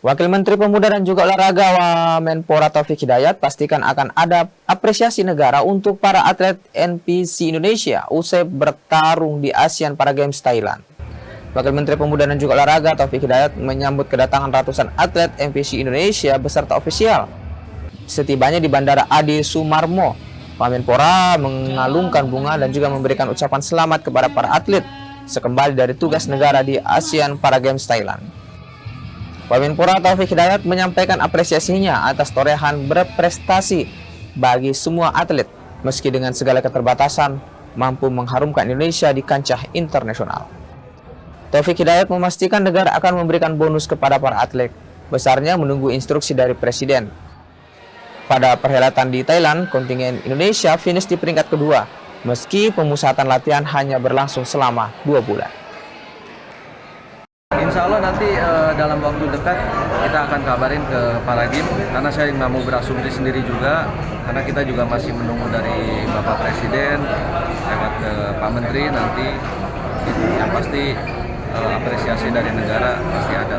Wakil Menteri Pemuda dan juga Olahraga Wamenpora Taufik Hidayat pastikan akan ada apresiasi negara untuk para atlet NPC Indonesia usai bertarung di ASEAN Para Games Thailand. Wakil Menteri Pemuda dan juga Olahraga Taufik Hidayat menyambut kedatangan ratusan atlet NPC Indonesia beserta ofisial. Setibanya di Bandara Adi Sumarmo, Wamenpora mengalungkan bunga dan juga memberikan ucapan selamat kepada para atlet sekembali dari tugas negara di ASEAN Para Games Thailand. Wamenpora Taufik Hidayat menyampaikan apresiasinya atas torehan berprestasi bagi semua atlet, meski dengan segala keterbatasan mampu mengharumkan Indonesia di kancah internasional. Taufik Hidayat memastikan negara akan memberikan bonus kepada para atlet, besarnya menunggu instruksi dari Presiden. Pada perhelatan di Thailand, kontingen Indonesia finish di peringkat kedua, meski pemusatan latihan hanya berlangsung selama 2 bulan. Insya Allah nanti dalam waktu dekat kita akan kabarin ke Paradim, karena saya nggak mau berasumsi sendiri juga, karena kita juga masih menunggu dari Bapak Presiden lewat ke Pak Menteri nanti. Yang pasti apresiasi dari negara pasti ada.